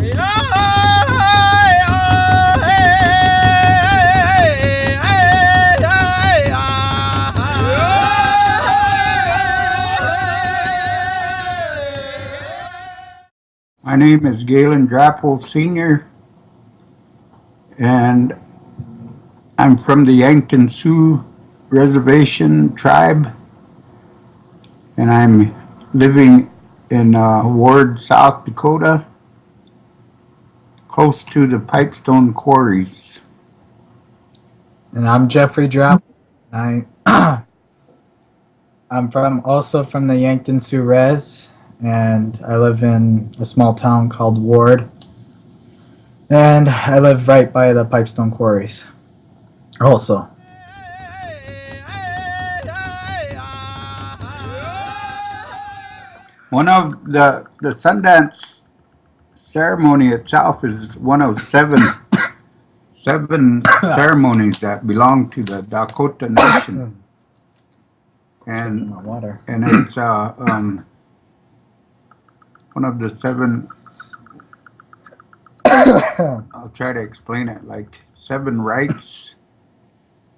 My name is Galen Drapeau Sr., and I'm from the Yankton Sioux Reservation tribe, and I'm living in Ward, South Dakota, close to the Pipestone Quarries. And I'm Jeffrey Drapeau. I'm also from the Yankton Sioux Res, and I live in a small town called Ward. And I live right by the Pipestone Quarries. Also. One of the Sundance ceremony itself is one of seven ceremonies that belong to the Dakota Nation. And it's one of the seven. I'll try to explain it like seven rights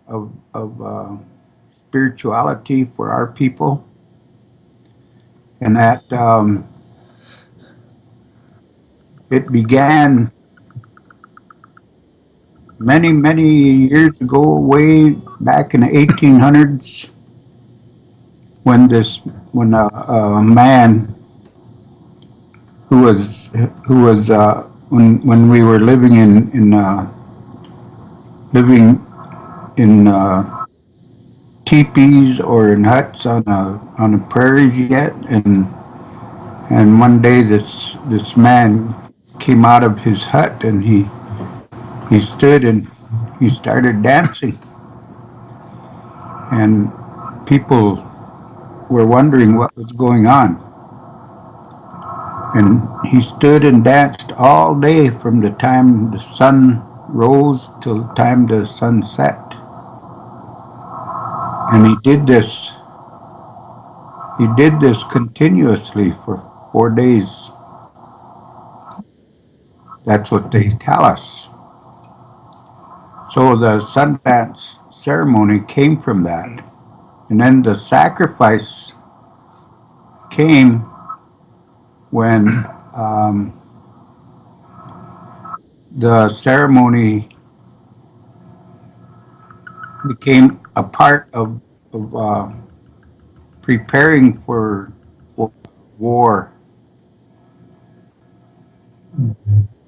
of spirituality for our people, and that it began many years ago, way back in the 1800s, when a man who was when we were living in teepees or in huts on the prairies yet, and one day this man came out of his hut, and he stood and he started dancing, and people were wondering what was going on. And he stood and danced all day from the time the sun rose till the time the sun set. And he did this continuously for 4 days. That's what they tell us. So the Sundance ceremony came from that. And then the sacrifice came when the ceremony became a part of preparing for war.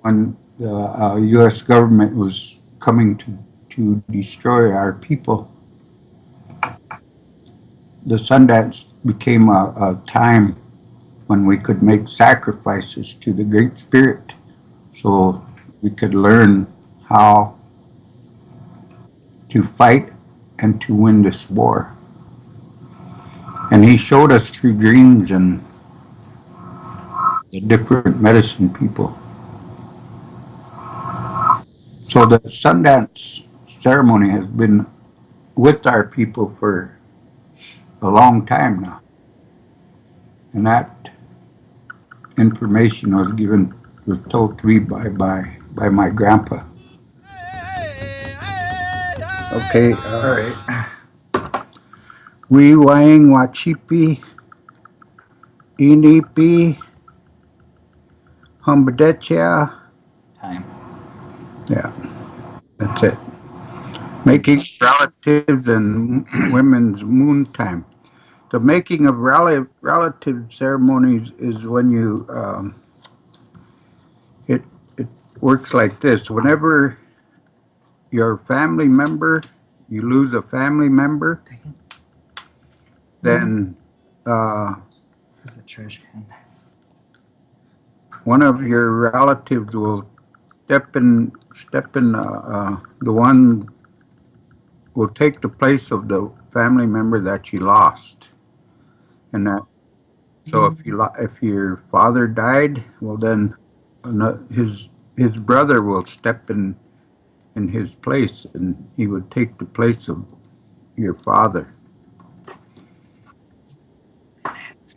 When the U.S. government was coming to destroy our people, the Sundance became a time when we could make sacrifices to the Great Spirit, so we could learn how to fight and to win this war. And he showed us through dreams and the different medicine people. So the Sundance ceremony has been with our people for a long time now. And that information was told to me by my grandpa. Okay, all right. We Wang Wachipi Inipi Humbadecha. Time. Yeah, that's it. Making relatives and women's moon time. The making of relative ceremonies is when you, it works like this. Whenever your family member, you lose a family member, then Where's the trash can? one of your relatives will step in, the one will take the place of the family member that you lost. And that, so if your father died, well then his brother will step in his place, and he would take the place of your father.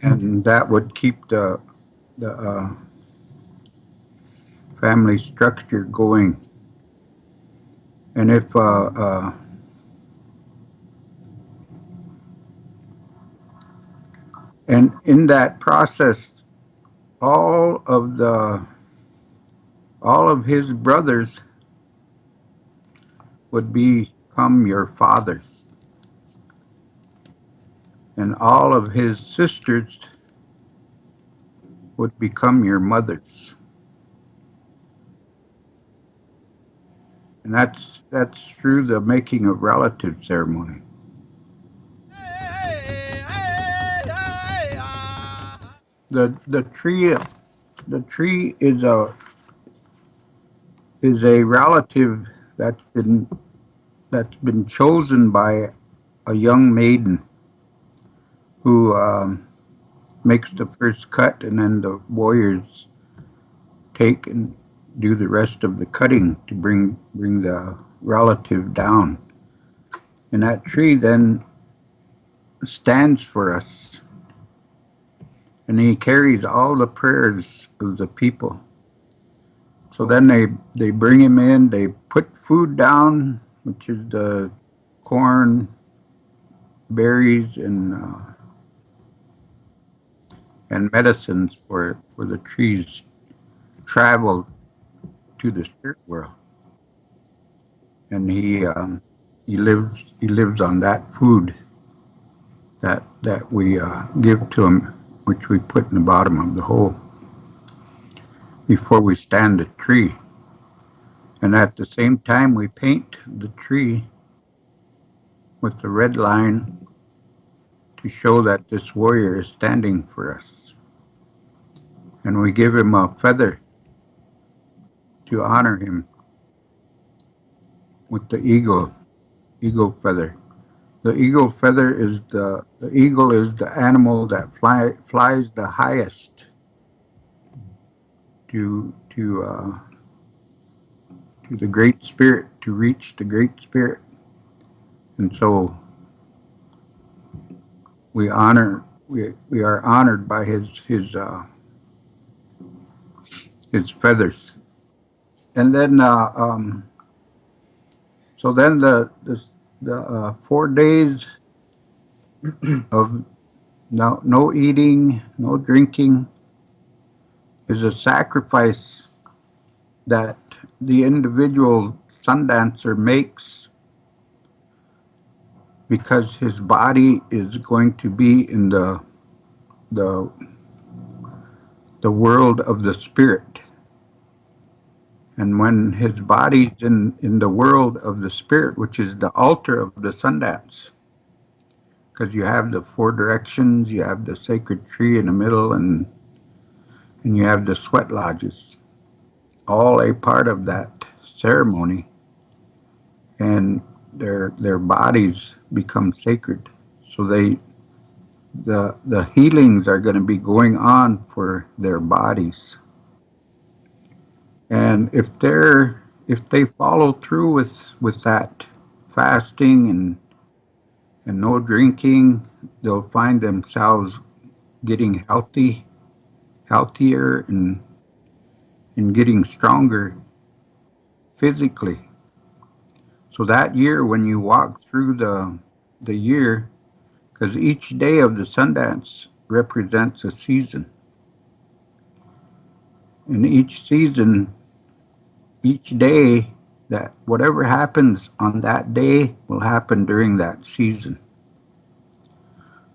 And that would keep the family structure going. And if and in that process, all of the all of his brothers would become your fathers, and all of his sisters would become your mothers. And that's through the making of relative ceremony. The tree is a relative that's been chosen by a young maiden who makes the first cut, and then the warriors take and do the rest of the cutting to bring the relative down. And that tree then stands for us, and he carries all the prayers of the people. So then they bring him in, they put food down, which is the corn, berries, and medicines for the trees travel to the spirit world. And he lives on that food that we give to him, which we put in the bottom of the hole before we stand the tree. And at the same time, we paint the tree with the red line to show that this warrior is standing for us. And we give him a feather to honor him with the eagle feather. The eagle feather is the eagle is the animal that flies the highest to the Great Spirit, to reach the Great Spirit. And so we are honored by his feathers. And then so then the 4 days of no eating, no drinking is a sacrifice that the individual sun dancer makes, because his body is going to be in the the world of the spirit. And when his body's in the world of the spirit, which is the altar of the Sundance, because you have the four directions, you have the sacred tree in the middle, and you have the sweat lodges, all a part of that ceremony, and their bodies become sacred. So the healings are going to be going on for their bodies. And if they follow through with that fasting and no drinking, they'll find themselves getting healthier, and getting stronger physically. So that year, when you walk through the year, because each day of the Sundance represents a season, and each season, each day, that whatever happens on that day will happen during that season.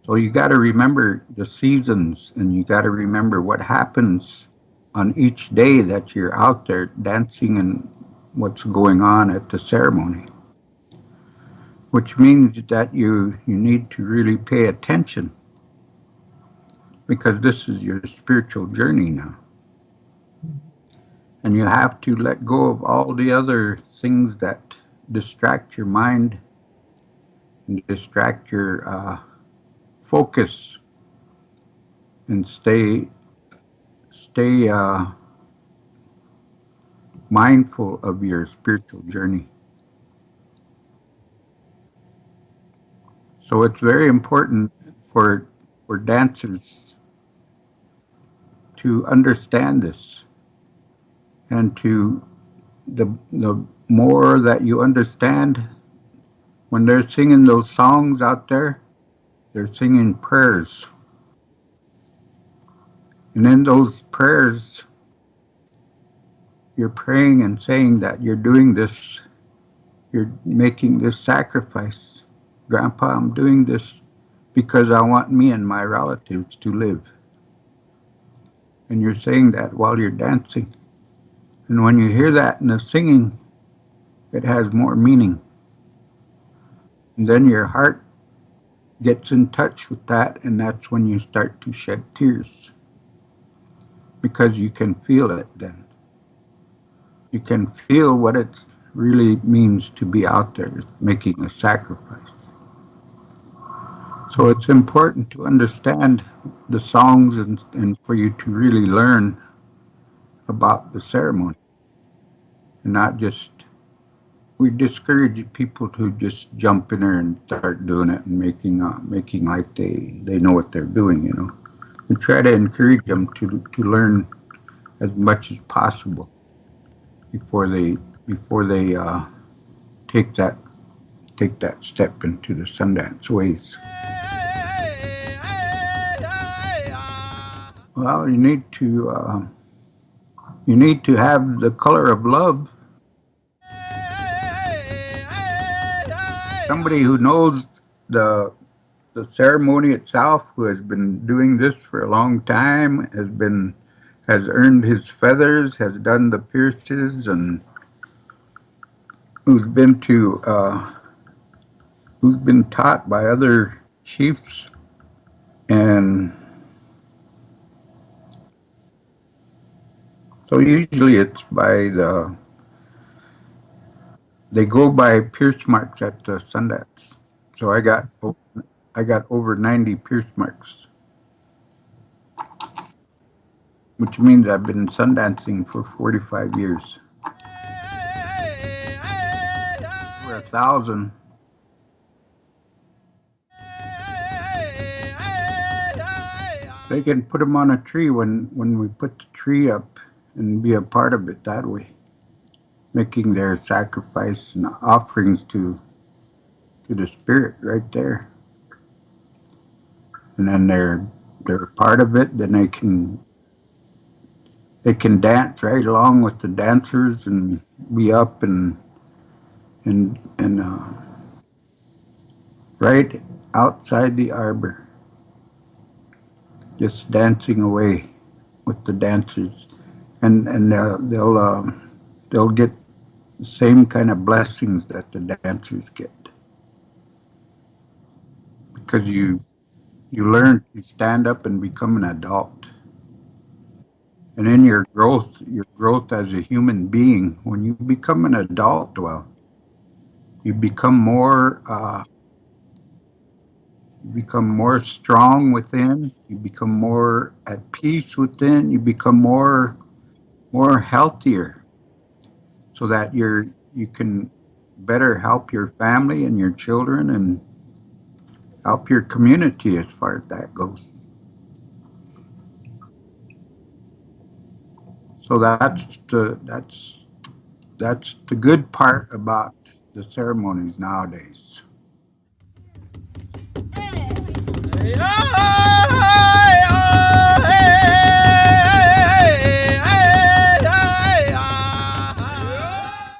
So you got to remember the seasons, and you got to remember what happens on each day that you're out there dancing and what's going on at the ceremony. Which means that you need to really pay attention, because this is your spiritual journey now. And you have to let go of all the other things that distract your mind and distract your focus, and stay mindful of your spiritual journey. So it's very important for dancers to understand this, and to the more that you understand when they're singing those songs out there, they're singing prayers. And in those prayers, you're praying and saying that you're doing this, you're making this sacrifice. Grandpa, I'm doing this because I want me and my relatives to live. And you're saying that while you're dancing. And when you hear that in the singing, it has more meaning. And then your heart gets in touch with that, and that's when you start to shed tears because you can feel it then. You can feel what it really means to be out there making a sacrifice. So it's important to understand the songs and for you to really learn about the ceremony and not just we discourage people to just jump in there and start doing it and making like they know what they're doing. We try to encourage them to learn as much as possible before they take that take that step into the Sundance ways. Well, you need to have the color of love. Somebody who knows the the ceremony itself, who has been doing this for a long time, has earned his feathers, has done the pierces, and who's been to who's been taught by other chiefs, and so usually it's by they go by pierce marks at the Sundance. So I got over 90 pierce marks, which means I've been sundancing for 45 years. Over 1,000. They can put them on a tree when we put the tree up and be a part of it that way, making their sacrifice and offerings to the spirit right there. And then they're a part of it. Then they can dance right along with the dancers and be up and right outside the arbor, just dancing away with the dancers, and they'll get the same kind of blessings that the dancers get because you learn to stand up and become an adult. And in your growth as a human being, when you become an adult, well, you become more strong within. You become more at peace within. You become more healthier, so that you can better help your family and your children and help your community as far as that goes. So that's the good part about the ceremonies nowadays.